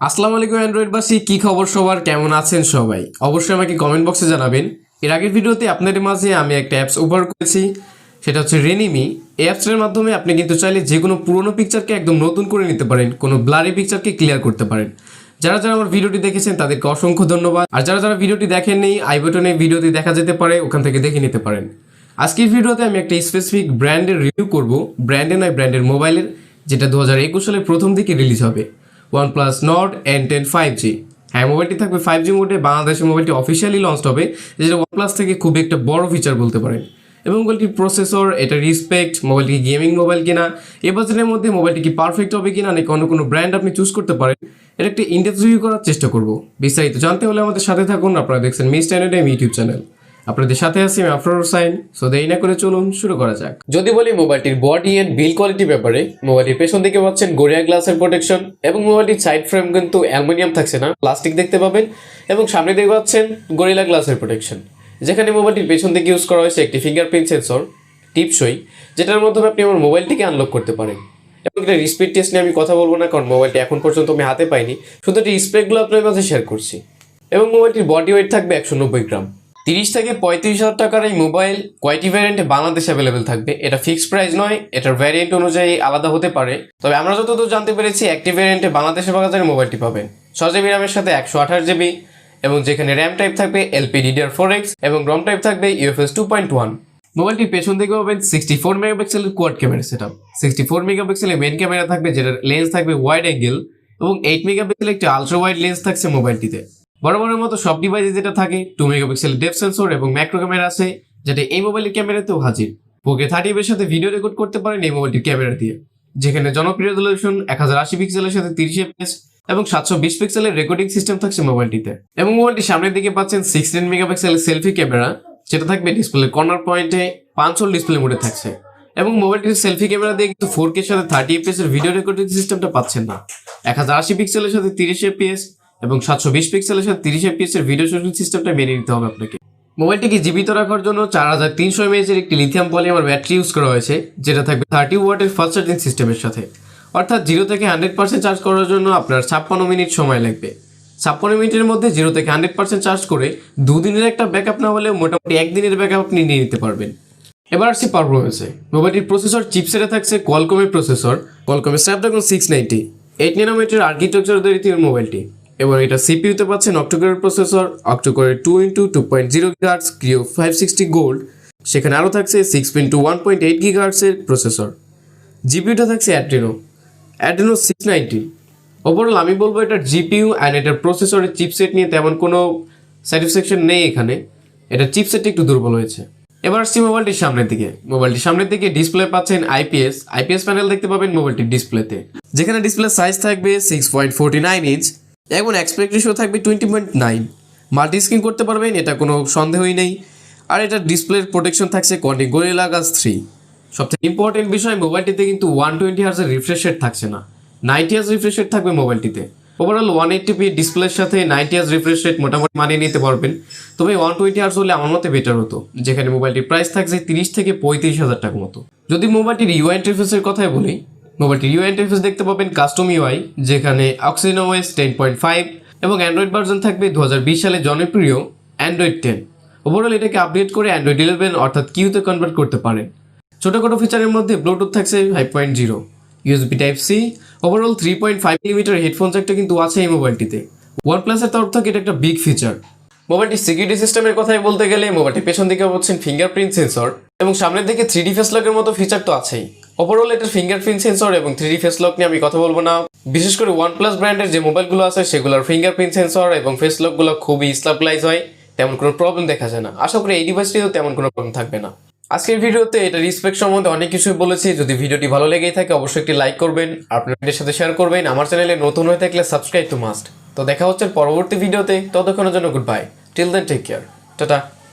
আসসালামু আলাইকুম অ্যান্ড্রয়েডবাসী, কি খবর সবার, কেমন আছেন সবাই? অবশ্যই আমাকে কমেন্ট বক্সে জানাবেন। এর আগের ভিডিওতে আপনাদের মাঝে আমি একটা অ্যাপস উপহার করেছি, সেটা হচ্ছে রেনিমি। এই অ্যাপসের মাধ্যমে আপনি কিন্তু চাইলে যে কোনো পুরনো পিকচারকে একদম নতুন করে নিতে পারেন, কোনো ব্লারি পিকচারকে ক্লিয়ার করতে পারেন। যারা যারা আমার ভিডিওটি দেখেছেন তাদেরকে অসংখ্য ধন্যবাদ, আর যারা যারা ভিডিওটি দেখেননি আই বাটনে ভিডিওটি দেখা যেতে পারে, ওখান থেকে দেখে নিতে পারেন। আজকের ভিডিওতে আমি একটা স্পেসিফিক ব্র্যান্ডের রিভিউ করব, ব্র্যান্ডের নয় ব্র্যান্ডের মোবাইলের, যেটা 2021 সালের প্রথম দিকে রিলিজ হবে। OnePlus Nord N10 5G। হ্যাঁ, মোবাইলটি থাকবে 5G মোডে। বাংলাদেশে মোবাইলটি অফিসিয়ালি লঞ্চ হবে, যেটা OnePlus থেকে খুব একটা বড় ফিচার বলতে পারেন। এবং মোবাইলটির প্রসেসর, এটা রিসপেক্ট, মোবাইলটি গেমিং মোবাইল কিনা, এ বাজেটের মধ্যে মোবাইলটি কি পারফেক্ট হবে কিনা, নাকি অন্য কোনো ব্র্যান্ড আপনি চুজ করতে পারেন, এটা একটা ইনডেপথ রিভিউ করার চেষ্টা করব। বিস্তারিত জানতে হলে আমাদের সাথে থাকুন। আপনারা দেখছেন মিস টাইম ইউটিউব চ্যানেল, আপনাদের সাথে আছি আমি আফরোজ হোসাইন। সো দেরি না করে চলুন শুরু করা যাক। যদি বলি মোবাইলটির বডি এন্ড বিল্ড কোয়ালিটি ব্যাপারে, মোবাইলটির পেছন দিকে পাচ্ছেন গরিয়া গ্লাসের প্রোটেকশন, এবং মোবাইলটির সাইড ফ্রেম কিন্তু অ্যালুমিনিয়াম থাকছে না, প্লাস্টিক দেখতে পাবেন। এবং সামনে দিকে পাচ্ছেন গরিলা গ্লাসের প্রোটেকশন, যেখানে মোবাইলটির পেছন দিকে ইউজ করা হয়েছে একটি ফিঙ্গারপ্রিন্ট সেন্সর টিপসই, যেটার মাধ্যমে আপনি আমার মোবাইলটিকে আনলক করতে পারেন। এবং এটা স্পিড টেস্ট নিয়ে আমি কথা বলবো না, কারণ মোবাইলটি এখন পর্যন্ত আমি হাতে পাইনি, শুধু এটি স্পেকগুলো আপনার মাঝে শেয়ার করছি। এবং মোবাইলটির বডি ওয়েট থাকবে 190 গ্রাম। 30 থেকে 35 হাজার টাকার এই মোবাইল কয়টি ভ্যারিয়েন্টে বাংলাদেশে অ্যাভেলেবেল থাকবে, এটা ফিক্সড প্রাইস নয়, এটার ভ্যারিয়েন্ট অনুযায়ী আলাদা হতে পারে। তবে আমরা যতদূর জানতে পেরেছি, একটি ভ্যারিয়েন্টে বাংলাদেশের বাজারে মোবাইলটি পাবেন 6GB র্যামের সাথে 128GB, এবং যেখানে র্যাম টাইপ থাকবে LPDDR4X এবং রম টাইপ থাকবে UFS 2.1। মোবাইলটির পেছন দিকে পাবেন 64 মেগাপিক্সেলের কোয়াড ক্যামেরা সেটআপ। 64 মেগাপিক্সেলের মেইন ক্যামেরা থাকবে, যেটার লেন্স থাকবে ওয়াইড অ্যাঙ্গেল, এবং 8 মেগাপিক্সেলের একটি আলট্রা ওয়াইড লেন্স থাকছে মোবাইলটিতে। বরাবরের মতো সব ডিভাইসে যেটা থাকে 2 মেগাপিক্সেলের ডেপথ সেন্সর এবং ম্যাক্রো ক্যামেরা আছে, যেটা এই মোবাইলের ক্যামেরাতেও হাজির। 4K 30 এর সাথে ভিডিও রেকর্ড করতে পারেন এই মোবাইলটির ক্যামেরা দিয়ে, যেখানে জনপ্রিয় রেজোলিউশন 1080 পিক্সেলের সাথে 30 fps এবং 720 পিক্সেলের রেকর্ডিং সিস্টেম থাকছে মোবাইলটিতে। এবং মোবাইলটির সামনের দিকে পাচ্ছেন 16 মেগাপিক্সেলের সেলফি ক্যামেরা, যেটা থাকবে ডিসপ্লের কর্নার পয়েন্টে 5 হোল ডিসপ্লে মোডে থাকছে। এবং মোবাইলটির সেলফি ক্যামেরা দিয়ে কিন্তু 4K এর সাথে 30 fps এর ভিডিও রেকর্ডিং সিস্টেমটা পাচ্ছেন না। 1080 পিক্সেলের সাথে 30 fps এবং 720 পিক্সেলের সাথে 30 fps এর ভিডিও শুটিং সিস্টেমটা মেনে নিতে হবে আপনাকে। মোবাইলটিকে জীবিত রাখার জন্য 4300 mAh এর একটি লিথিয়াম পলিমার ব্যাটারি ইউজ করা হয়েছে, যেটা থাকবে 30 ওয়াটের ফাস্ট চার্জিং সিস্টেমের সাথে। অর্থাৎ 0 থেকে 100% চার্জ করার জন্য আপনার 56 মিনিট সময় লাগবে। 56 মিনিটের মধ্যে 0 থেকে 100% চার্জ করে 2 দিনের একটা ব্যাকআপ না হলেও মোটামুটি 1 দিনের ব্যাকআপ আপনি নিয়ে নিতে পারবেন। এবার আসছি পারফরমেন্সে। মোবাইলটির প্রসেসর চিপসেটে থাকছে কোয়ালকমের প্রসেসর, কোয়ালকমের স্ন্যাপড্রাগন 690, 8 ন্যানোমিটার আর্কিটেকচার তৈরি মোবাইলটি। এবং এটা সিপিইউতে পাচ্ছেন Octa Core processor, Octa Core 2x2.0 GHz Kryo 560 gold, সেখানে আরও থাকছে 6.1.8 GHz এর প্রসেসর। জিপিইউটা থাকছে Adreno 690। ওভারঅল আমি বলবো এটার জিপিইউ অ্যান্ড এটার প্রসেসরের চিপসেট নিয়ে তেমন কোনো স্যাটিসফ্যাকশন নেই এখানে, এটার চিপসেটটা একটু দুর্বল হয়েছে। এবার আসছি মোবাইলটির সামনের দিকে। মোবাইলটির সামনের দিকে ডিসপ্লে পাচ্ছেন আইপিএস প্যানেল দেখতে পাবেন মোবাইলটির ডিসপ্লেতে, যেখানে ডিসপ্লে সাইজ থাকবে 6.49 ইঞ্চ এবং অ্যাসপেক্ট রেশিও থাকবে 20.9। মাল্টি স্ক্রিন করতে পারবেন, এটা কোনো সন্দেহই নেই। আর এটার ডিসপ্লের প্রোটেকশন থাকছে কোয়ান্টিক গরিলা গ্লাস 3। সবথেকে ইম্পর্টেন্ট বিষয়, মোবাইলটিতে কিন্তু 120 Hz এর রিফ্রেশ রেট থাকছে না, 90 Hz রিফ্রেশ রেট থাকবে মোবাইলটিতে। ওভারঅল 180p ডিসপ্লের সাথে 90 Hz রিফ্রেশ রেট মোটামুটি মানিয়ে নিতে পারবেন। তবে 120 Hz হলে আমার মতে বেটার হতো, যেখানে মোবাইলটির প্রাইস থাকছে 30 থেকে 35 হাজার টাকার মতো। যদি মোবাইলটির ইউআই ইন্টারফেসের কথাই বলি, মোবাইলটির ইউআই ইন্টারফেস দেখতে পাবেন কাস্টম ইউআই, যেখানে OS 10.5 এবং অ্যান্ড্রয়েড ভার্জন থাকবে 2020 সালে জনপ্রিয় অ্যান্ড্রয়েড 10। ওভারঅল এটাকে আপডেট করে অ্যান্ড্রয়েড 11 অর্থাৎ কিউতে কনভার্ট করতে পারেন। ছোটখাটো ফিচারের মধ্যে ব্লুটুথ থাকছে 5.0, USB type C, overall 3.5 millimetre headphone জ্যাকটা কিন্তু আছে এই মোবাইলটিতে। ওয়ানপ্লাসের তরফ থেকে এটা একটা বিগ ফিচার। মোবাইলটির সিকিউরিটি সিস্টেমের কথাই বলতে গেলে, মোবাইলটির পেছন দিকে পাচ্ছেন ফিঙ্গারপ্রিন্ট সেন্সর এবং সামনের দিকে 3D ফেস লকের মতো ফিচার তো আছেই। ওভারঅল এটার ফিঙ্গারপ্রিন্ট সেন্সর এবং 3D ফেস লক নিয়ে আমি কথা বলবো না। বিশেষ করে OnePlus ব্র্যান্ডের যে মোবাইলগুলো আছে সেগুলোর ফিঙ্গারপ্রিন্ট সেন্সর এবং ফেস লকগুলো খুবই স্টেবিলাইজ হয়, তেমন কোনো প্রবলেম দেখা যায় না। আশা করি এই ডিভাইসটিতেও তেমন কোনো প্রবলেম থাকবে না। আজকের ভিডিওতে এটা রিসপেক্ট সম্বন্ধে অনেক কিছুই বলেছি। যদি ভিডিওটি ভালো লেগেই থাকে অবশ্যই একটি লাইক করবেন, আপনাদের সাথে শেয়ার করবেন। আমার চ্যানেলে নতুন হয়ে থাকলে সাবস্ক্রাইব টু মাস্ট। তো দেখা হচ্ছে পরবর্তী ভিডিওতে, ততক্ষণের জন্য good bye, till then take care, tata.